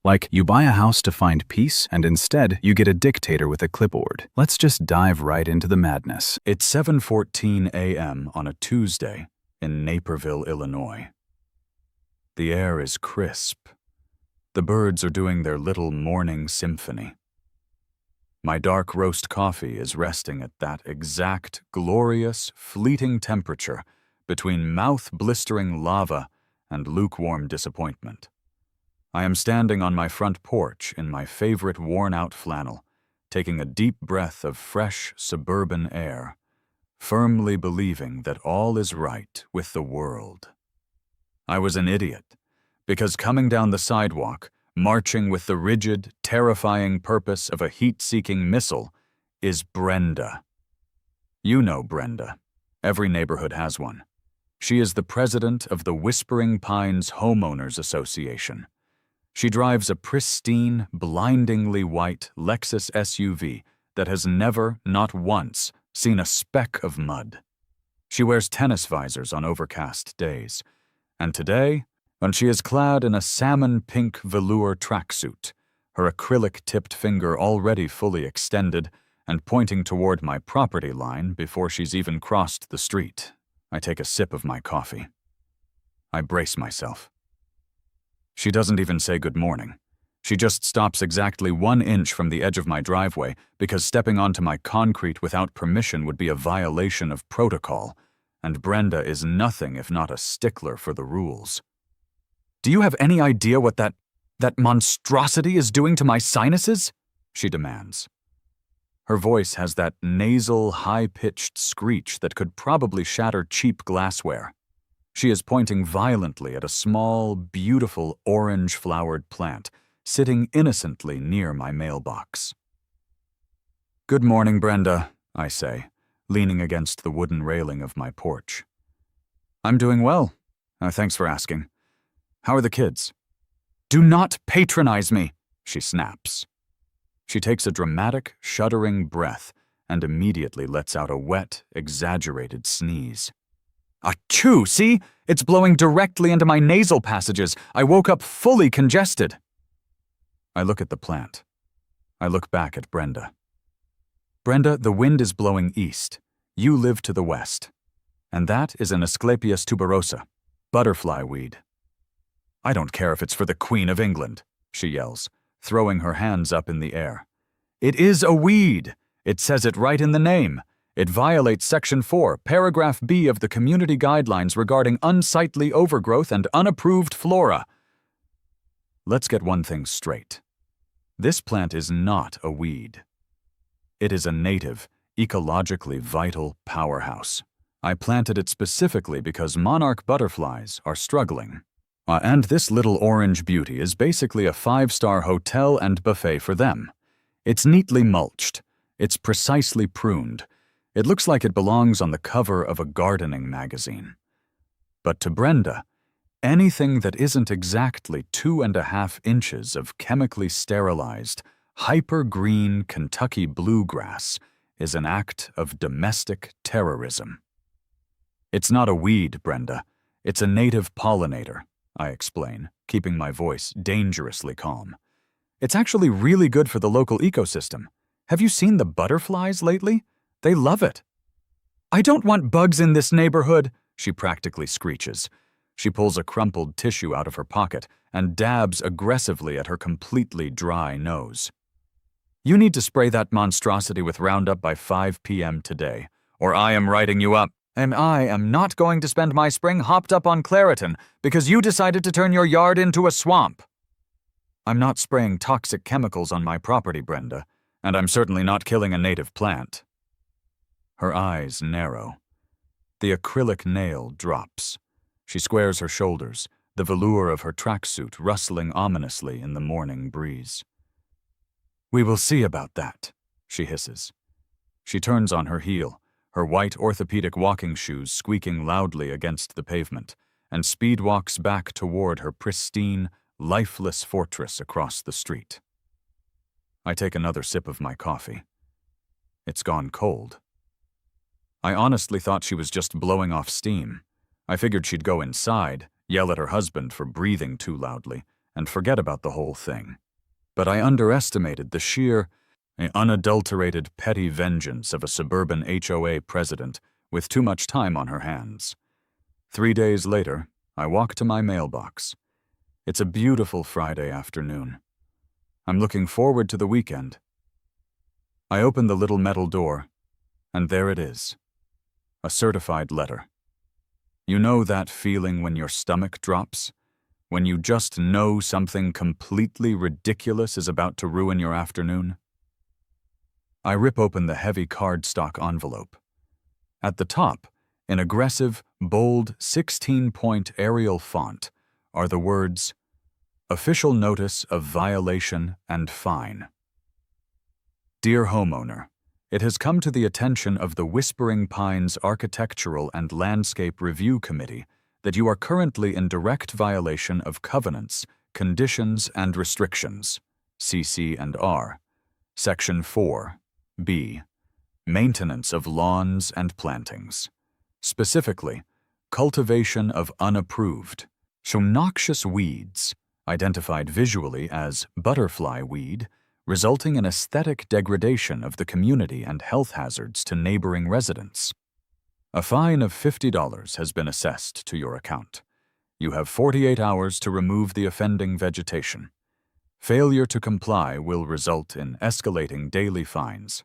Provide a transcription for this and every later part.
Like, you buy a house to find peace, and instead you get a dictator with a clipboard. Let's just dive right into the madness. It's 7:14 a.m. on a Tuesday in Naperville, Illinois. The air is crisp. The birds are doing their little morning symphony. My dark roast coffee is resting at that exact, glorious, fleeting temperature between mouth-blistering lava and lukewarm disappointment. I am standing on my front porch in my favorite worn-out flannel, taking a deep breath of fresh, suburban air, firmly believing that all is right with the world. I was an idiot, because coming down the sidewalk, marching with the rigid, terrifying purpose of a heat-seeking missile, is Brenda. You know Brenda. Every neighborhood has one. She is the president of the Whispering Pines Homeowners Association. She drives a pristine, blindingly white Lexus SUV that has never, not once, seen a speck of mud. She wears tennis visors on overcast days. And today, when she is clad in a salmon-pink velour tracksuit, her acrylic-tipped finger already fully extended and pointing toward my property line before she's even crossed the street, I take a sip of my coffee. I brace myself. She doesn't even say good morning. She just stops exactly 1 inch from the edge of my driveway because stepping onto my concrete without permission would be a violation of protocol, and Brenda is nothing if not a stickler for the rules. "Do you have any idea what that monstrosity is doing to my sinuses?" she demands. Her voice has that nasal, high-pitched screech that could probably shatter cheap glassware. She is pointing violently at a small, beautiful, orange-flowered plant sitting innocently near my mailbox. "Good morning, Brenda," I say, leaning against the wooden railing of my porch. "I'm doing well. Thanks for asking. How are the kids?" "Do not patronize me," she snaps. She takes a dramatic, shuddering breath and immediately lets out a wet, exaggerated sneeze. "Achoo, see? It's blowing directly into my nasal passages. I woke up fully congested." I look at the plant. I look back at Brenda. "Brenda, the wind is blowing east. You live to the west. And that is an Asclepias tuberosa, butterfly weed." "I don't care if it's for the Queen of England," she yells, throwing her hands up in the air. "It is a weed. It says it right in the name. It violates Section 4, Paragraph B of the Community Guidelines regarding unsightly overgrowth and unapproved flora." Let's get one thing straight. This plant is not a weed. It is a native, ecologically vital powerhouse. I planted it specifically because monarch butterflies are struggling. And this little orange beauty is basically a 5-star hotel and buffet for them. It's neatly mulched. It's precisely pruned. It looks like it belongs on the cover of a gardening magazine. But to Brenda, anything that isn't exactly 2.5 inches of chemically sterilized, hyper-green Kentucky bluegrass is an act of domestic terrorism. "It's not a weed, Brenda. It's a native pollinator," I explain, keeping my voice dangerously calm. "It's actually really good for the local ecosystem. Have you seen the butterflies lately? They love it." "I don't want bugs in this neighborhood," she practically screeches. She pulls a crumpled tissue out of her pocket and dabs aggressively at her completely dry nose. "You need to spray that monstrosity with Roundup by 5 p.m. today, or I am writing you up. And I am not going to spend my spring hopped up on Claritin because you decided to turn your yard into a swamp." "I'm not spraying toxic chemicals on my property, Brenda, and I'm certainly not killing a native plant." Her eyes narrow. The acrylic nail drops. She squares her shoulders, the velour of her tracksuit rustling ominously in the morning breeze. "We will see about that," she hisses. She turns on her heel, her white orthopedic walking shoes squeaking loudly against the pavement, and speed walks back toward her pristine, lifeless fortress across the street. I take another sip of my coffee. It's gone cold. I honestly thought she was just blowing off steam. I figured she'd go inside, yell at her husband for breathing too loudly, and forget about the whole thing. But I underestimated the sheer, unadulterated petty vengeance of a suburban HOA president with too much time on her hands. 3 days later, I walk to my mailbox. It's a beautiful Friday afternoon. I'm looking forward to the weekend. I open the little metal door, and there it is. A certified letter. You know that feeling when your stomach drops? When you just know something completely ridiculous is about to ruin your afternoon? I rip open the heavy cardstock envelope. At the top, in aggressive, bold, 16-point Arial font, are the words, "Official Notice of Violation and Fine." Dear homeowner, it has come to the attention of the Whispering Pines Architectural and Landscape Review Committee that you are currently in direct violation of covenants, conditions, and restrictions, CC&R, Section 4, B, Maintenance of Lawns and Plantings. Specifically, cultivation of unapproved, noxious weeds, identified visually as butterfly weed, resulting in aesthetic degradation of the community and health hazards to neighboring residents. A fine of $50 has been assessed to your account. You have 48 hours to remove the offending vegetation. Failure to comply will result in escalating daily fines.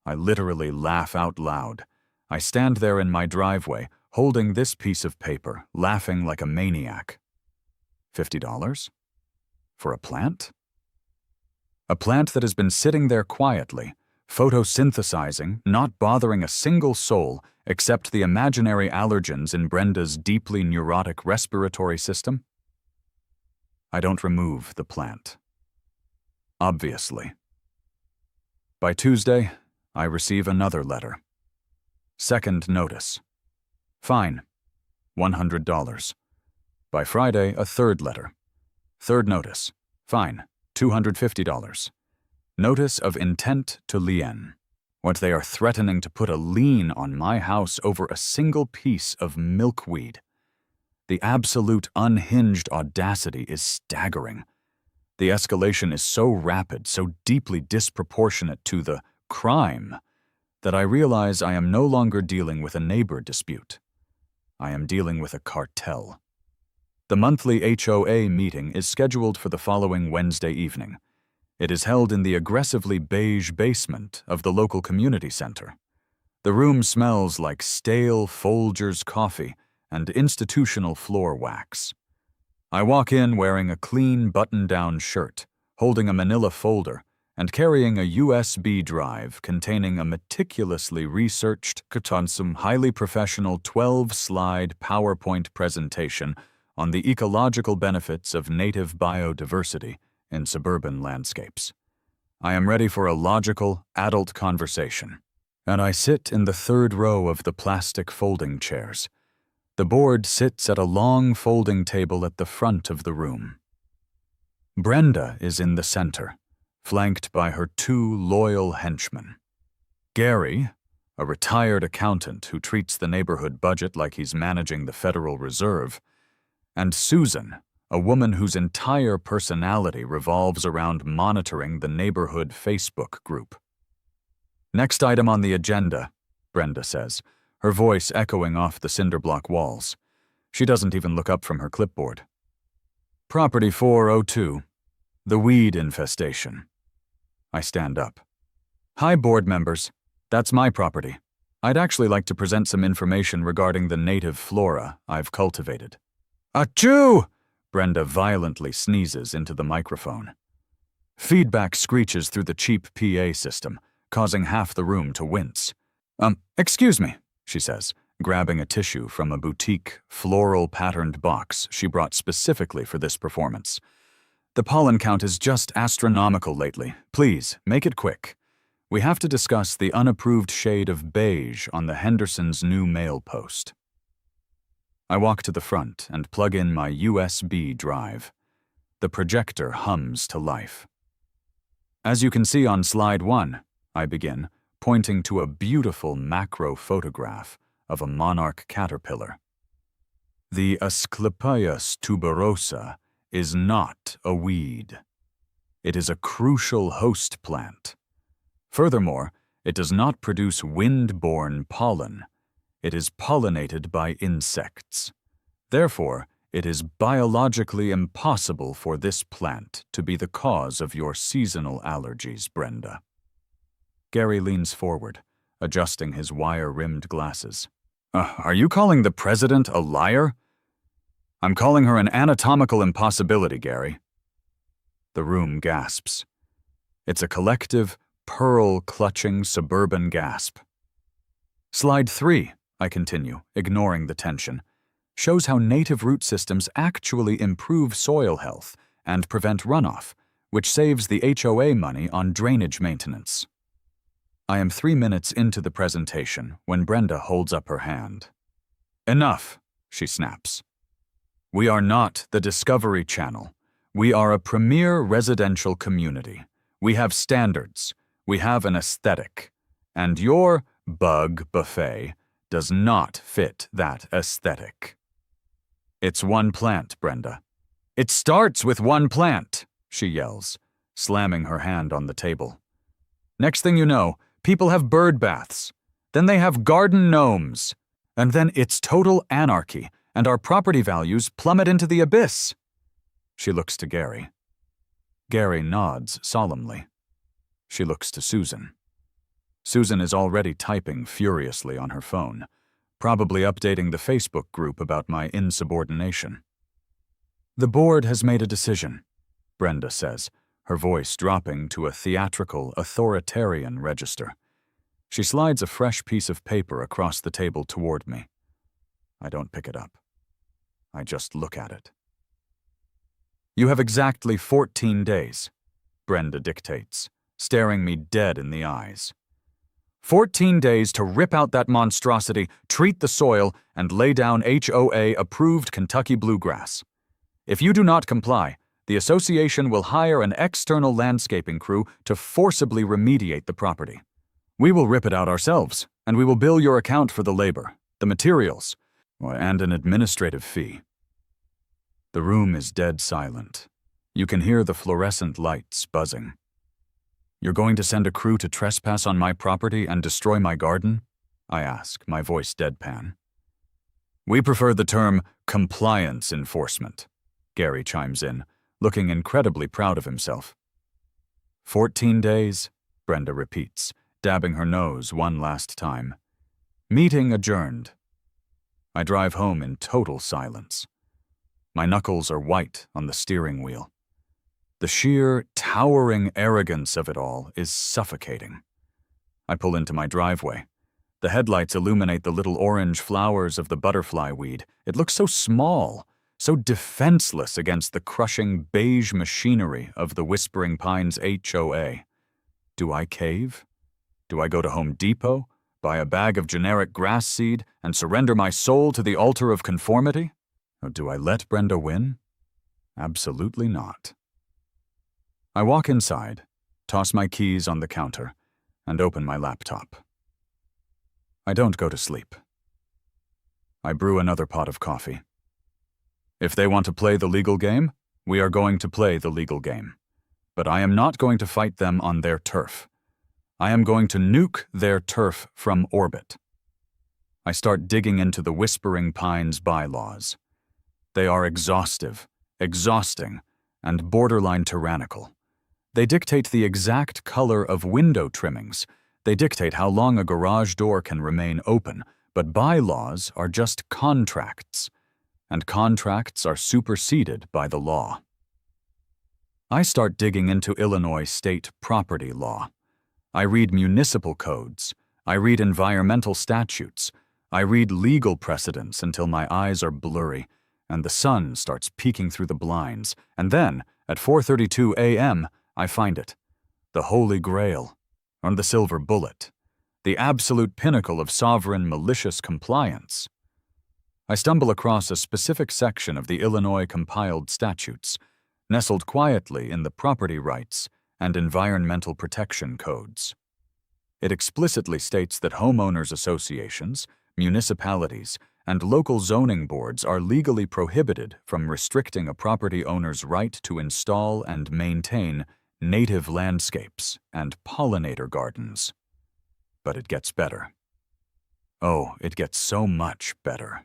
I literally laugh out loud. I stand there in my driveway, holding this piece of paper, laughing like a maniac. $50? For a plant? A plant that has been sitting there quietly, photosynthesizing, not bothering a single soul except the imaginary allergens in Brenda's deeply neurotic respiratory system? I don't remove the plant. Obviously. By Tuesday, I receive another letter. Second notice. Fine, $100. By Friday, a third letter. Third notice. Fine, $250. Notice of intent to lien. What they are threatening to put a lien on my house over a single piece of milkweed. The absolute unhinged audacity is staggering. The escalation is so rapid, so deeply disproportionate to the crime, that I realize I am no longer dealing with a neighbor dispute. I am dealing with a cartel. The monthly HOA meeting is scheduled for the following Wednesday evening. It is held in the aggressively beige basement of the local community center. The room smells like stale Folgers coffee and institutional floor wax. I walk in wearing a clean button-down shirt, holding a manila folder, and carrying a USB drive containing a meticulously researched, some highly professional 12-slide PowerPoint presentation on the ecological benefits of native biodiversity in suburban landscapes. I am ready for a logical, adult conversation, and I sit in the third row of the plastic folding chairs. The board sits at a long folding table at the front of the room. Brenda is in the center, flanked by her two loyal henchmen. Gary, a retired accountant who treats the neighborhood budget like he's managing the Federal Reserve, and Susan, a woman whose entire personality revolves around monitoring the neighborhood Facebook group. Next item on the agenda, Brenda says, her voice echoing off the cinderblock walls. She doesn't even look up from her clipboard. Property 402, the weed infestation. I stand up. Hi, board members. That's my property. I'd actually like to present some information regarding the native flora I've cultivated. Achoo! Brenda violently sneezes into the microphone. Feedback screeches through the cheap PA system, causing half the room to wince. Excuse me, she says, grabbing a tissue from a boutique, floral-patterned box she brought specifically for this performance. The pollen count is just astronomical lately. Please, make it quick. We have to discuss the unapproved shade of beige on the Henderson's new mail post. I walk to the front and plug in my USB drive. The projector hums to life. As you can see on slide 1, I begin, pointing to a beautiful macro photograph of a monarch caterpillar. The Asclepias tuberosa is not a weed. It is a crucial host plant. Furthermore, it does not produce wind-borne pollen. It is pollinated by insects. Therefore, it is biologically impossible for this plant to be the cause of your seasonal allergies, Brenda. Gary leans forward, adjusting his wire-rimmed glasses. Are you calling the president a liar? I'm calling her an anatomical impossibility, Gary. The room gasps. It's a collective, pearl-clutching suburban gasp. Slide 3, I continue, ignoring the tension, shows how native root systems actually improve soil health and prevent runoff, which saves the HOA money on drainage maintenance. I am 3 minutes into the presentation when Brenda holds up her hand. Enough, she snaps. We are not the Discovery Channel. We are a premier residential community. We have standards. We have an aesthetic. And your bug buffet does not fit that aesthetic. It's one plant, Brenda. It starts with one plant, she yells, slamming her hand on the table. Next thing you know, people have bird baths. Then they have garden gnomes. And then it's total anarchy, and our property values plummet into the abyss. She looks to Gary. Gary nods solemnly. She looks to Susan. Susan is already typing furiously on her phone, probably updating the Facebook group about my insubordination. The board has made a decision, Brenda says, her voice dropping to a theatrical, authoritarian register. She slides a fresh piece of paper across the table toward me. I don't pick it up. I just look at it. You have exactly 14 days, Brenda dictates, staring me dead in the eyes. 14 days to rip out that monstrosity, treat the soil, and lay down HOA-approved Kentucky bluegrass. If you do not comply, the association will hire an external landscaping crew to forcibly remediate the property. We will rip it out ourselves, and we will bill your account for the labor, the materials, and an administrative fee. The room is dead silent. You can hear the fluorescent lights buzzing. You're going to send a crew to trespass on my property and destroy my garden? I ask, my voice deadpan. We prefer the term compliance enforcement, Gary chimes in, looking incredibly proud of himself. 14 days, Brenda repeats, dabbing her nose one last time. Meeting adjourned. I drive home in total silence. My knuckles are white on the steering wheel. The sheer, towering arrogance of it all is suffocating. I pull into my driveway. The headlights illuminate the little orange flowers of the butterfly weed. It looks so small, so defenseless against the crushing beige machinery of the Whispering Pines HOA. Do I cave? Do I go to Home Depot, buy a bag of generic grass seed, and surrender my soul to the altar of conformity? Or do I let Brenda win? Absolutely not. I walk inside, toss my keys on the counter, and open my laptop. I don't go to sleep. I brew another pot of coffee. If they want to play the legal game, we are going to play the legal game. But I am not going to fight them on their turf. I am going to nuke their turf from orbit. I start digging into the Whispering Pines bylaws. They are exhaustive, exhausting, and borderline tyrannical. They dictate the exact color of window trimmings. They dictate how long a garage door can remain open, but bylaws are just contracts, and contracts are superseded by the law. I start digging into Illinois state property law. I read municipal codes. I read environmental statutes. I read legal precedents until my eyes are blurry, and the sun starts peeking through the blinds, and then, at 4:32 a.m., I find it. The Holy Grail, or the Silver Bullet, the absolute pinnacle of sovereign malicious compliance. I stumble across a specific section of the Illinois compiled statutes, nestled quietly in the property rights and environmental protection codes. It explicitly states that homeowners associations, municipalities, and local zoning boards are legally prohibited from restricting a property owner's right to install and maintain native landscapes and pollinator gardens. But it gets better. Oh, it gets so much better.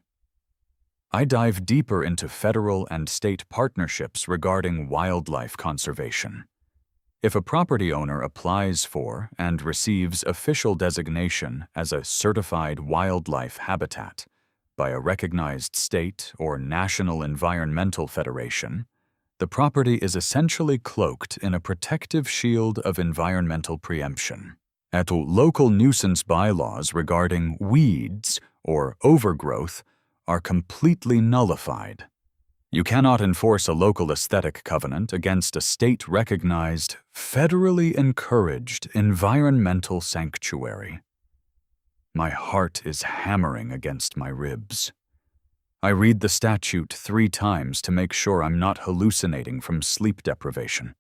I dive deeper into federal and state partnerships regarding wildlife conservation. If a property owner applies for and receives official designation as a certified wildlife habitat by a recognized state or national environmental federation, the property is essentially cloaked in a protective shield of environmental preemption. Local nuisance bylaws regarding weeds or overgrowth are completely nullified. You cannot enforce a local aesthetic covenant against a state-recognized, federally encouraged environmental sanctuary. My heart is hammering against my ribs. I read the statute 3 times to make sure I'm not hallucinating from sleep deprivation.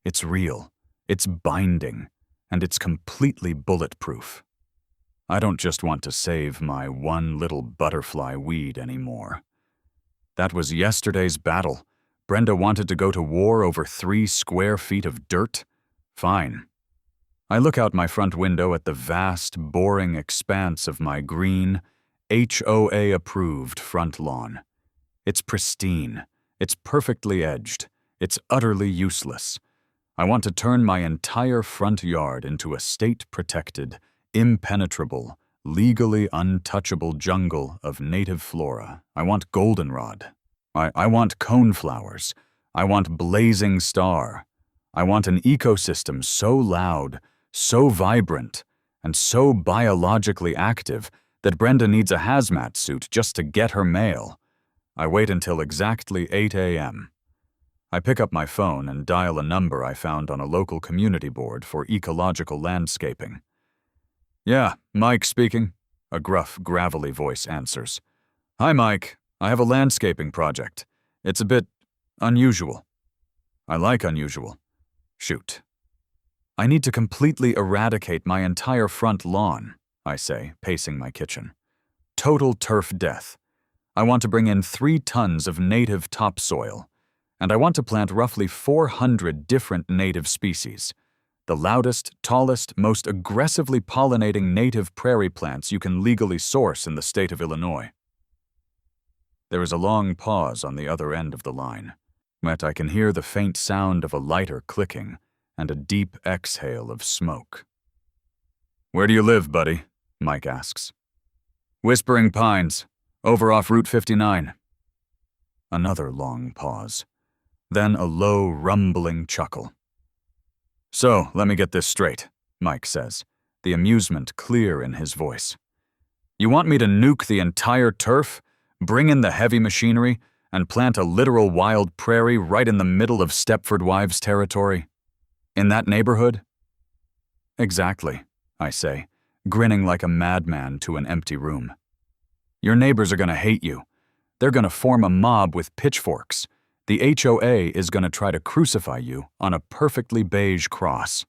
It's real, it's binding, and it's completely bulletproof. I don't just want to save my one little butterfly weed anymore. That was yesterday's battle. Brenda wanted to go to war over 3 square feet of dirt? Fine. I look out my front window at the vast, boring expanse of my green, HOA-approved front lawn. It's pristine. It's perfectly edged. It's utterly useless. I want to turn my entire front yard into a state-protected, impenetrable, legally untouchable jungle of native flora. I want goldenrod. I want coneflowers. I want blazing star. I want an ecosystem so loud, so vibrant, and so biologically active that Brenda needs a hazmat suit just to get her mail. I wait until exactly 8 a.m. I pick up my phone and dial a number I found on a local community board for ecological landscaping. "Yeah, Mike speaking," a gruff, gravelly voice answers. "Hi, Mike. I have a landscaping project. It's a bit unusual." "I like unusual." "Shoot. I need to completely eradicate my entire front lawn," I say, pacing my kitchen. "Total turf death. I want to bring in 3 tons of native topsoil, and I want to plant roughly 400 different native species. The loudest, tallest, most aggressively pollinating native prairie plants you can legally source in the state of Illinois." There is a long pause on the other end of the line, yet I can hear the faint sound of a lighter clicking and a deep exhale of smoke. "Where do you live, buddy?" Mike asks. "Whispering Pines, over off Route 59. Another long pause, then a low, rumbling chuckle. "So, let me get this straight," Mike says, the amusement clear in his voice. "You want me to nuke the entire turf, bring in the heavy machinery, and plant a literal wild prairie right in the middle of Stepford Wives territory? In that neighborhood?" "Exactly," I say, grinning like a madman to an empty room. "Your neighbors are going to hate you. They're going to form a mob with pitchforks. The HOA is going to try to crucify you on a perfectly beige cross."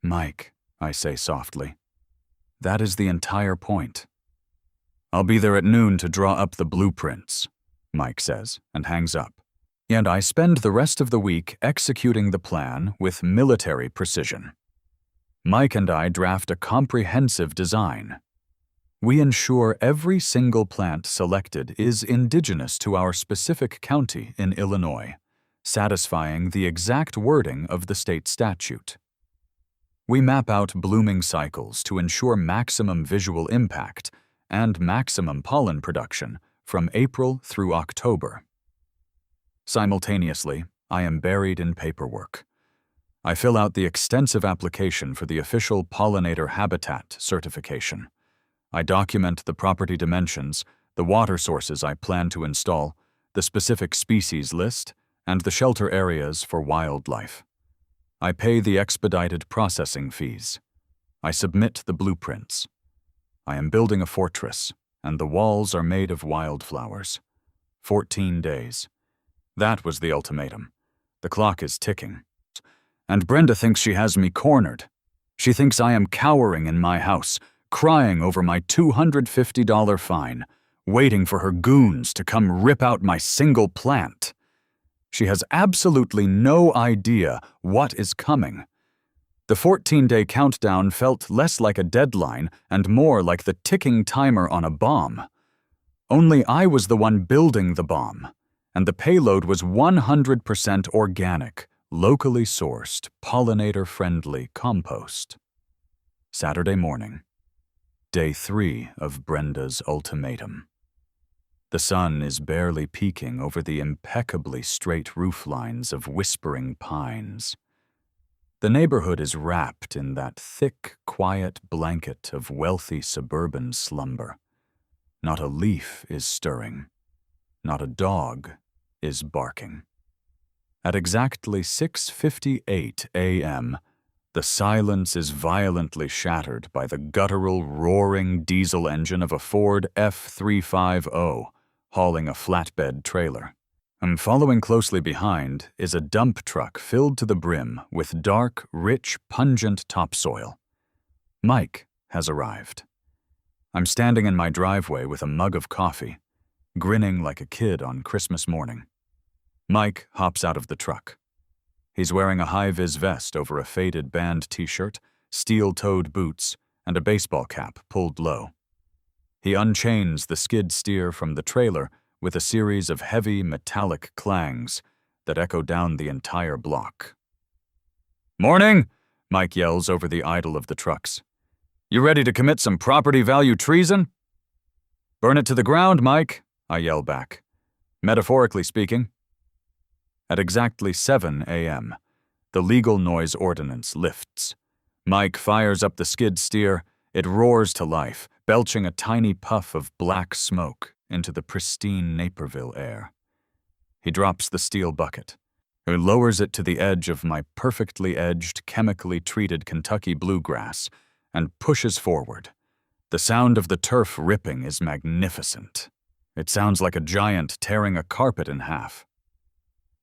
"Mike," I say softly, "that is the entire point." "I'll be there at noon to draw up the blueprints," Mike says, and hangs up. And I spend the rest of the week executing the plan with military precision. Mike and I draft a comprehensive design. We ensure every single plant selected is indigenous to our specific county in Illinois, satisfying the exact wording of the state statute. We map out blooming cycles to ensure maximum visual impact and maximum pollen production from April through October. Simultaneously, I am buried in paperwork. I fill out the extensive application for the official pollinator habitat certification. I document the property dimensions, the water sources I plan to install, the specific species list, and the shelter areas for wildlife. I pay the expedited processing fees. I submit the blueprints. I am building a fortress, and the walls are made of wildflowers. 14 days. That was the ultimatum. The clock is ticking. And Brenda thinks she has me cornered. She thinks I am cowering in my house, crying over my $250 fine, waiting for her goons to come rip out my single plant. She has absolutely no idea what is coming. The 14-day countdown felt less like a deadline and more like the ticking timer on a bomb. Only I was the one building the bomb, and the payload was 100% organic, locally sourced, pollinator-friendly compost. Saturday morning. Day 3 of Brenda's ultimatum. The sun is barely peeking over the impeccably straight rooflines of whispering pines. The neighborhood is wrapped in that thick, quiet blanket of wealthy suburban slumber. Not a leaf is stirring. Not a dog is barking. At exactly 6:58 a.m., the silence is violently shattered by the guttural, roaring diesel engine of a Ford F-350 hauling a flatbed trailer. Following closely behind is a dump truck filled to the brim with dark, rich, pungent topsoil. Mike has arrived. I'm standing in my driveway with a mug of coffee, grinning like a kid on Christmas morning. Mike hops out of the truck. He's wearing a high-vis vest over a faded band t-shirt, steel-toed boots, and a baseball cap pulled low. He unchains the skid steer from the trailer with a series of heavy, metallic clangs that echo down the entire block. "Morning!" Mike yells over the idle of the trucks. "You ready to commit some property value treason?" "Burn it to the ground, Mike," I yell back. Metaphorically speaking. At exactly 7 a.m., the legal noise ordinance lifts. Mike fires up the skid steer. It roars to life, belching a tiny puff of black smoke into the pristine Naperville air. He drops the steel bucket. He lowers it to the edge of my perfectly edged, chemically treated Kentucky bluegrass and pushes forward. The sound of the turf ripping is magnificent. It sounds like a giant tearing a carpet in half.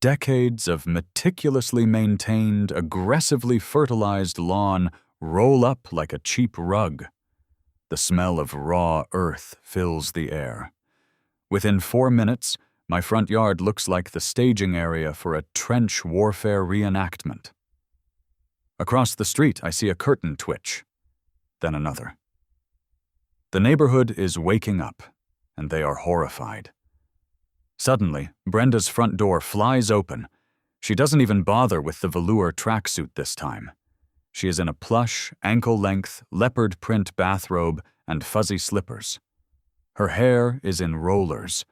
Decades of meticulously maintained, aggressively fertilized lawn roll up like a cheap rug. The smell of raw earth fills the air. Within 4 minutes, my front yard looks like the staging area for a trench warfare reenactment. Across the street, I see a curtain twitch, then another. The neighborhood is waking up, and they are horrified. Suddenly, Brenda's front door flies open. She doesn't even bother with the velour tracksuit this time. She is in a plush, ankle-length, leopard print bathrobe and fuzzy slippers. Her hair is in rollers.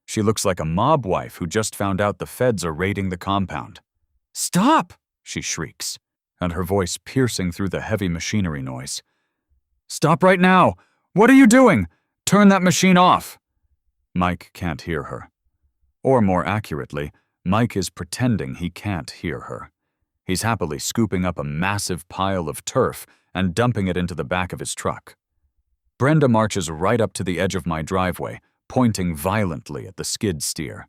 She looks like a mob wife who just found out the feds are raiding the compound. "Stop!" she shrieks, and her voice piercing through the heavy machinery noise. "Stop right now! What are you doing? Turn that machine off!" Mike can't hear her. Or more accurately, Mike is pretending he can't hear her. He's happily scooping up a massive pile of turf and dumping it into the back of his truck. Brenda marches right up to the edge of my driveway, pointing violently at the skid steer.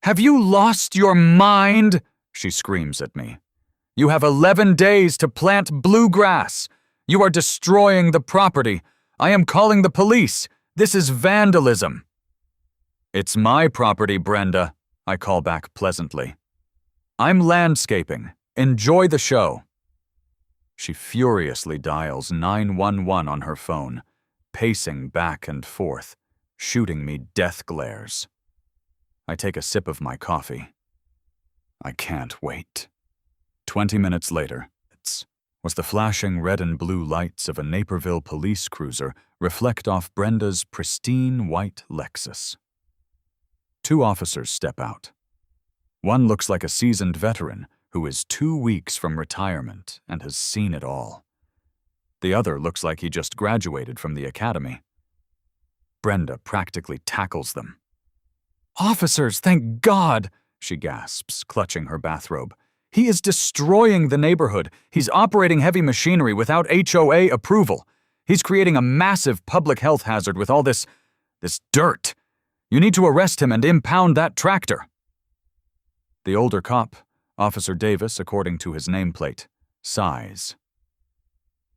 "Have you lost your mind?" she screams at me. "You have 11 days to plant bluegrass. You are destroying the property. I am calling the police. This is vandalism." "It's my property, Brenda," I call back pleasantly. "I'm landscaping. Enjoy the show." She furiously dials 911 on her phone, pacing back and forth, shooting me death glares. I take a sip of my coffee. I can't wait. 20 minutes later, was the flashing red and blue lights of a Naperville police cruiser reflect off Brenda's pristine white Lexus. 2 officers step out. One looks like a seasoned veteran who is 2 weeks from retirement and has seen it all. The other looks like he just graduated from the academy. Brenda practically tackles them. "Officers, thank God!" she gasps, clutching her bathrobe. "He is destroying the neighborhood. He's operating heavy machinery without HOA approval. He's creating a massive public health hazard with all this dirt. You need to arrest him and impound that tractor." The older cop, Officer Davis according to his nameplate, sighs.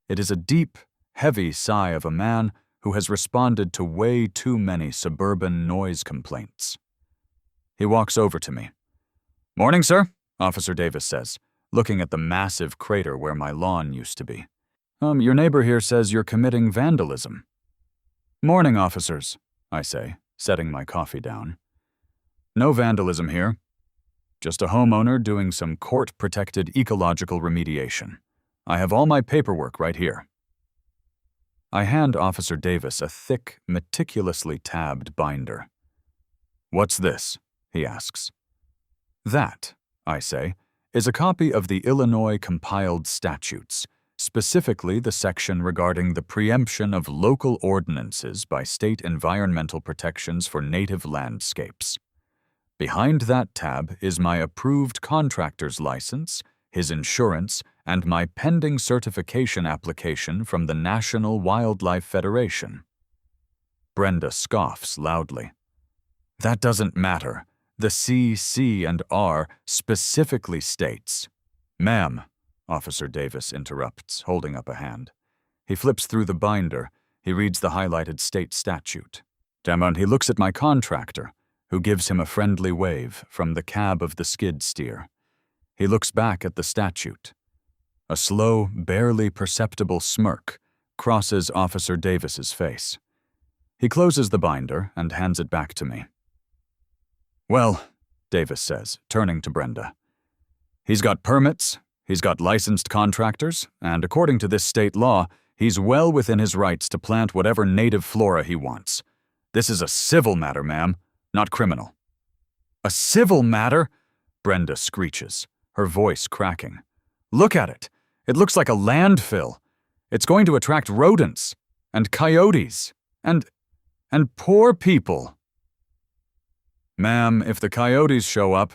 It is a deep, heavy sigh of a man who has responded to way too many suburban noise complaints. He walks over to me. "Morning, sir," Officer Davis says, looking at the massive crater where my lawn used to be. Your neighbor here says you're committing vandalism." "Morning, officers," I say, setting my coffee down. "No vandalism here. Just a homeowner doing some court-protected ecological remediation. I have all my paperwork right here." I hand Officer Davis a thick, meticulously tabbed binder. "What's this?" he asks. "That," I say, "is a copy of the Illinois compiled statutes, specifically the section regarding the preemption of local ordinances by state environmental protections for native landscapes. Behind that tab is my approved contractor's license, his insurance, and my pending certification application from the National Wildlife Federation." Brenda scoffs loudly. "That doesn't matter. The C, C, and R specifically states—" "Ma'am," Officer Davis interrupts, holding up a hand. He flips through the binder. He reads the highlighted state statute. And he looks at my contractor, who gives him a friendly wave from the cab of the skid steer. He looks back at the statute. A slow, barely perceptible smirk crosses Officer Davis's face. He closes the binder and hands it back to me. "Well," Davis says, turning to Brenda, "he's got permits, he's got licensed contractors, and according to this state law, he's well within his rights to plant whatever native flora he wants. This is a civil matter, ma'am, not criminal." "A civil matter?" Brenda screeches, her voice cracking. "Look at it. It looks like a landfill. It's going to attract rodents, and coyotes, and poor people." "Ma'am, if the coyotes show up,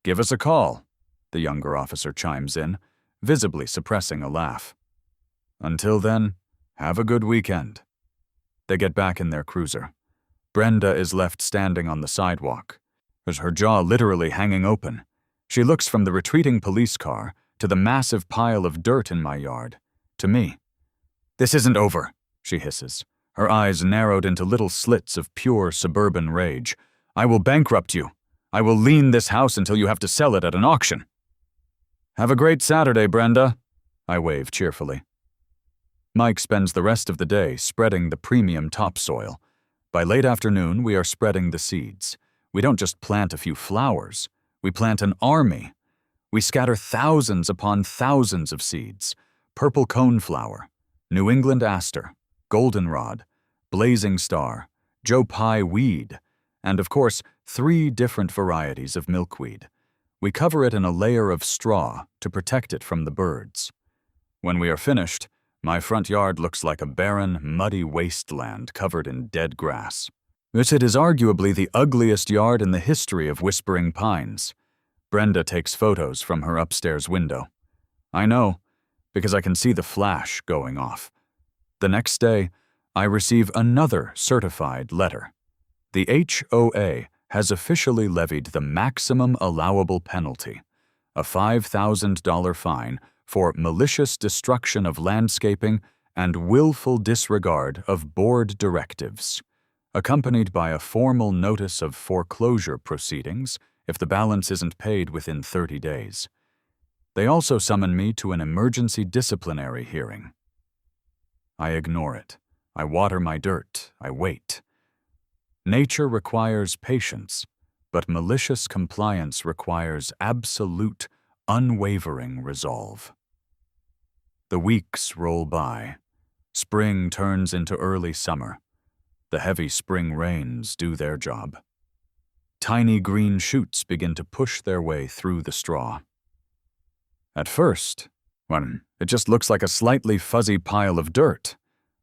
give us a call," the younger officer chimes in, visibly suppressing a laugh. "Until then, have a good weekend." They get back in their cruiser. Brenda is left standing on the sidewalk, with her jaw literally hanging open. She looks from the retreating police car to the massive pile of dirt in my yard, to me. "This isn't over," she hisses, her eyes narrowed into little slits of pure suburban rage. "I will bankrupt you. I will lien this house until you have to sell it at an auction." "Have a great Saturday, Brenda," I wave cheerfully. Mike spends the rest of the day spreading the premium topsoil. By late afternoon, we are spreading the seeds. We don't just plant a few flowers. We plant an army. We scatter thousands upon thousands of seeds: purple coneflower, New England aster, goldenrod, blazing star, Joe Pye weed, and of course, 3 different varieties of milkweed. We cover it in a layer of straw to protect it from the birds. When we are finished, my front yard looks like a barren, muddy wasteland covered in dead grass. It is arguably the ugliest yard in the history of Whispering Pines. Brenda takes photos from her upstairs window. I know, because I can see the flash going off. The next day, I receive another certified letter. The HOA has officially levied the maximum allowable penalty, a $5,000 fine for malicious destruction of landscaping and willful disregard of board directives, accompanied by a formal notice of foreclosure proceedings if the balance isn't paid within 30 days. They also summon me to an emergency disciplinary hearing. I ignore it. I water my dirt. I wait. Nature requires patience, but malicious compliance requires absolute, unwavering resolve. The weeks roll by. Spring turns into early summer. The heavy spring rains do their job. Tiny green shoots begin to push their way through the straw. At first, it just looks like a slightly fuzzy pile of dirt,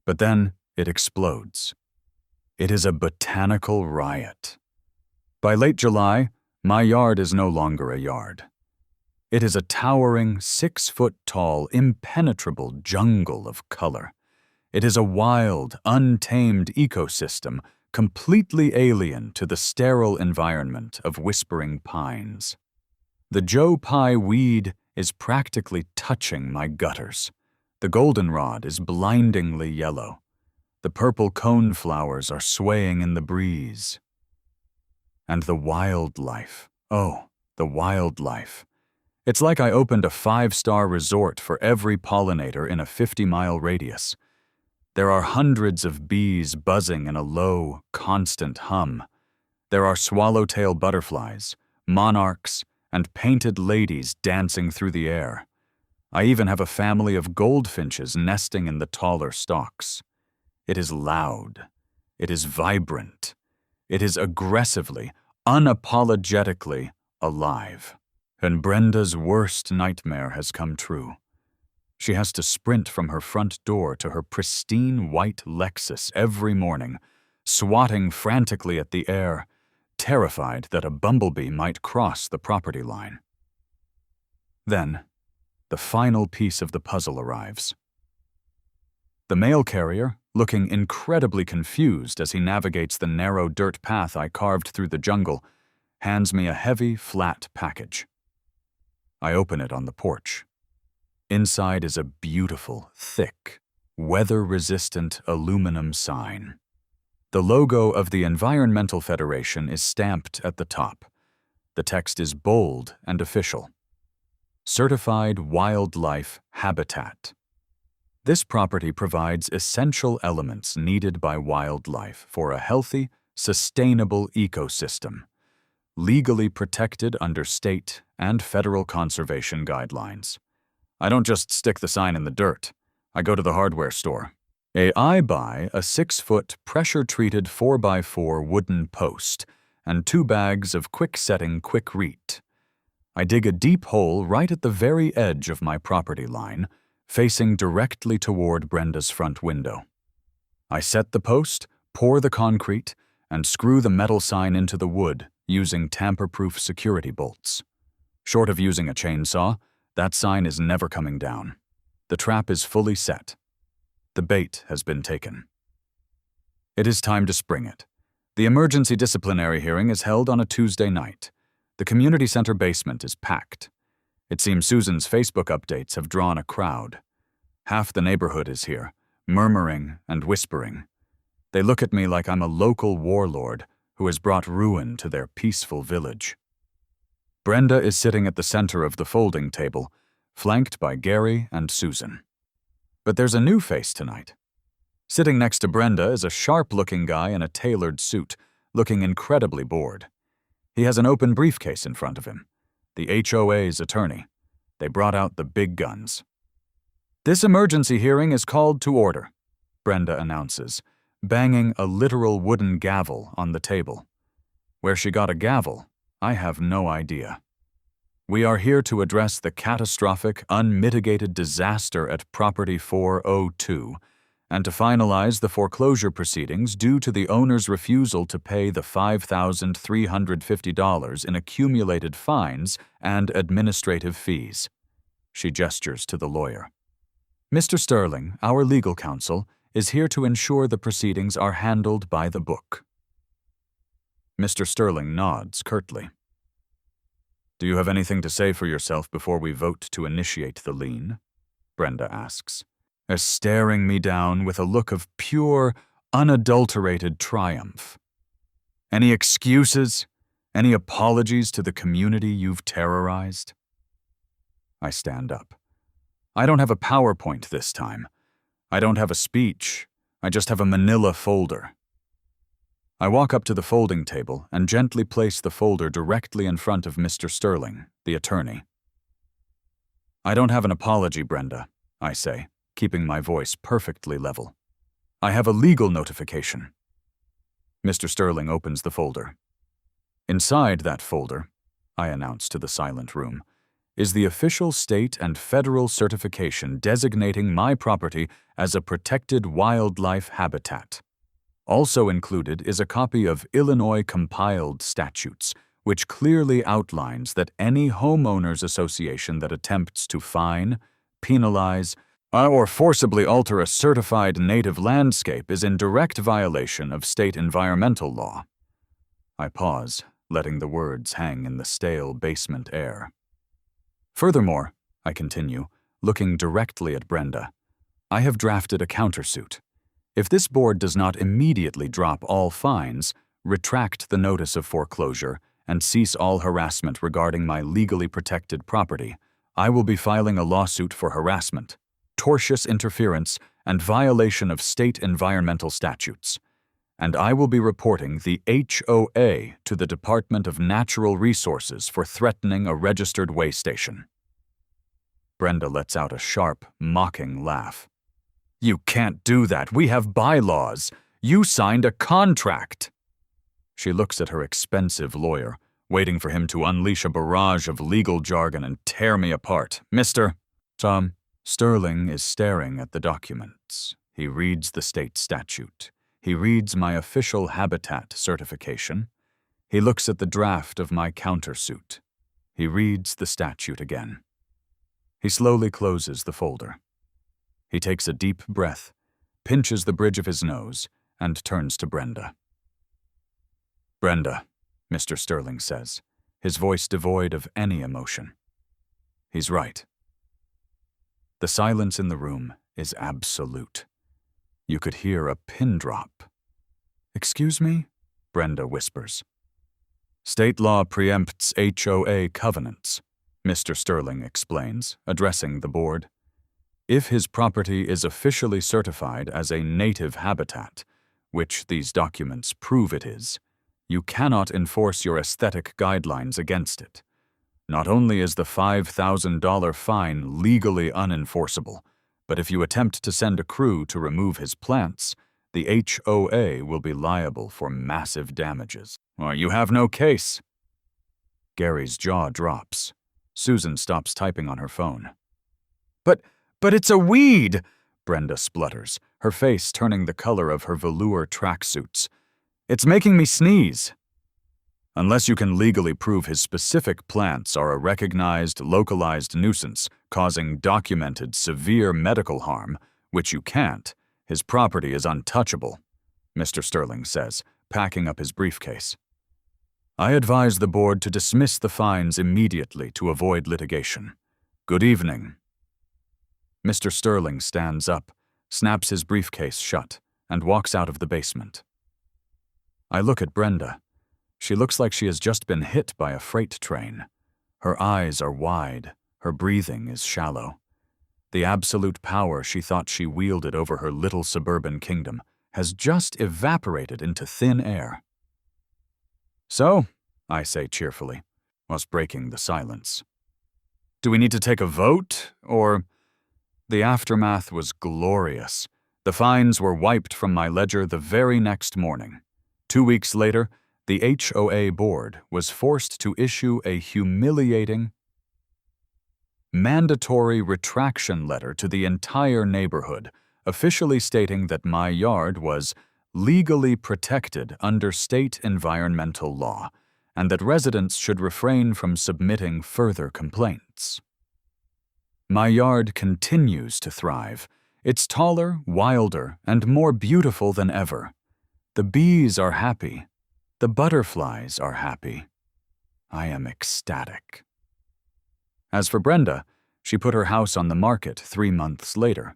but then it explodes. It is a botanical riot. By late July, my yard is no longer a yard. It is a towering, 6-foot-tall, impenetrable jungle of color. It is a wild, untamed ecosystem completely alien to the sterile environment of Whispering Pines. The Joe Pye weed is practically touching my gutters. The goldenrod is blindingly yellow. The purple cone flowers are swaying in the breeze. And the wildlife. Oh, the wildlife. It's like I opened a 5-star resort for every pollinator in a 50-mile radius. There are hundreds of bees buzzing in a low, constant hum. There are swallowtail butterflies, monarchs, and painted ladies dancing through the air. I even have a family of goldfinches nesting in the taller stalks. It is loud. It is vibrant. It is aggressively, unapologetically alive. And Brenda's worst nightmare has come true. She has to sprint from her front door to her pristine white Lexus every morning, swatting frantically at the air, terrified that a bumblebee might cross the property line. Then, the final piece of the puzzle arrives. The mail carrier, looking incredibly confused as he navigates the narrow dirt path I carved through the jungle, hands me a heavy, flat package. I open it on the porch. Inside is a beautiful, thick, weather-resistant aluminum sign. The logo of the Environmental Federation is stamped at the top. The text is bold and official. Certified Wildlife Habitat. This property provides essential elements needed by wildlife for a healthy, sustainable ecosystem, legally protected under state and federal conservation guidelines. I don't just stick the sign in the dirt. I go to the hardware store. I buy a 6-foot pressure-treated 4x4 wooden post and 2 bags of quick-setting quikrete. I dig a deep hole right at the very edge of my property line, facing directly toward Brenda's front window. I set the post, pour the concrete, and screw the metal sign into the wood using tamper-proof security bolts. Short of using a chainsaw, that sign is never coming down. The trap is fully set. The bait has been taken. It is time to spring it. The emergency disciplinary hearing is held on a Tuesday night. The community center basement is packed. It seems Susan's Facebook updates have drawn a crowd. Half the neighborhood is here, murmuring and whispering. They look at me like I'm a local warlord who has brought ruin to their peaceful village. Brenda is sitting at the center of the folding table, flanked by Gary and Susan. But there's a new face tonight. Sitting next to Brenda is a sharp-looking guy in a tailored suit, looking incredibly bored. He has an open briefcase in front of him. The HOA's attorney. They brought out the big guns. "This emergency hearing is called to order," Brenda announces, banging a literal wooden gavel on the table. Where she got a gavel, I have no idea. "We are here to address the catastrophic, unmitigated disaster at Property 402 and to finalize the foreclosure proceedings due to the owner's refusal to pay the $5,350 in accumulated fines and administrative fees." She gestures to the lawyer. "Mr. Sterling, our legal counsel, is here to ensure the proceedings are handled by the book." Mr. Sterling nods curtly. "Do you have anything to say for yourself before we vote to initiate the lien?" Brenda asks, staring me down with a look of pure, unadulterated triumph. "Any excuses? Any apologies to the community you've terrorized?" I stand up. I don't have a PowerPoint this time. I don't have a speech. I just have a manila folder. I walk up to the folding table and gently place the folder directly in front of Mr. Sterling, the attorney. "I don't have an apology, Brenda," I say, keeping my voice perfectly level. "I have a legal notification." Mr. Sterling opens the folder. Inside that folder, I announce to the silent room, is the official state and federal certification designating my property as a protected wildlife habitat. Also included is a copy of Illinois compiled statutes, which clearly outlines that any homeowners association that attempts to fine, penalize, or forcibly alter a certified native landscape is in direct violation of state environmental law. I pause, letting the words hang in the stale basement air. Furthermore, I continue, looking directly at Brenda, I have drafted a countersuit. If this board does not immediately drop all fines, retract the notice of foreclosure, and cease all harassment regarding my legally protected property, I will be filing a lawsuit for harassment, tortious interference, and violation of state environmental statutes. And I will be reporting the HOA to the Department of Natural Resources for threatening a registered way station. Brenda lets out a sharp, mocking laugh. You can't do that. We have bylaws. You signed a contract. She looks at her expensive lawyer, waiting for him to unleash a barrage of legal jargon and tear me apart. Mr. Tom Sterling is staring at the documents. He reads the state statute. He reads my official habitat certification. He looks at the draft of my countersuit. He reads the statute again. He slowly closes the folder. He takes a deep breath, pinches the bridge of his nose, and turns to Brenda. Brenda, Mr. Sterling says, his voice devoid of any emotion. He's right. The silence in the room is absolute. You could hear a pin drop. Excuse me? Brenda whispers. State law preempts HOA covenants, Mr. Sterling explains, addressing the board. If his property is officially certified as a native habitat, which these documents prove it is, you cannot enforce your aesthetic guidelines against it. Not only is the $5,000 fine legally unenforceable, but if you attempt to send a crew to remove his plants, the HOA will be liable for massive damages. Or you have no case. Gary's jaw drops. Susan stops typing on her phone. But it's a weed, Brenda splutters, her face turning the color of her velour tracksuits. It's making me sneeze. Unless you can legally prove his specific plants are a recognized, localized nuisance causing documented severe medical harm, which you can't, his property is untouchable, Mr. Sterling says, packing up his briefcase. I advise the board to dismiss the fines immediately to avoid litigation. Good evening. Mr. Sterling stands up, snaps his briefcase shut, and walks out of the basement. I look at Brenda. She looks like she has just been hit by a freight train. Her eyes are wide, her breathing is shallow. The absolute power she thought she wielded over her little suburban kingdom has just evaporated into thin air. So, I say cheerfully, whilst breaking the silence. Do we need to take a vote, or... The aftermath was glorious. The fines were wiped from my ledger the very next morning. 2 weeks later, the HOA board was forced to issue a humiliating, mandatory retraction letter to the entire neighborhood, officially stating that my yard was legally protected under state environmental law, and that residents should refrain from submitting further complaints. My yard continues to thrive. It's taller, wilder, and more beautiful than ever. The bees are happy. The butterflies are happy. I am ecstatic. As for Brenda, she put her house on the market 3 months later.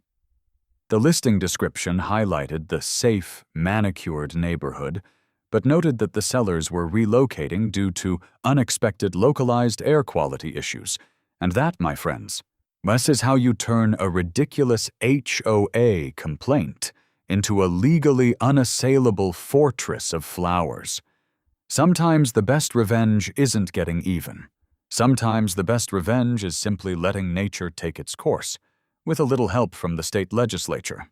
The listing description highlighted the safe, manicured neighborhood, but noted that the sellers were relocating due to unexpected localized air quality issues. And that, my friends, this is how you turn a ridiculous HOA complaint into a legally unassailable fortress of flowers. Sometimes the best revenge isn't getting even. Sometimes the best revenge is simply letting nature take its course, with a little help from the state legislature.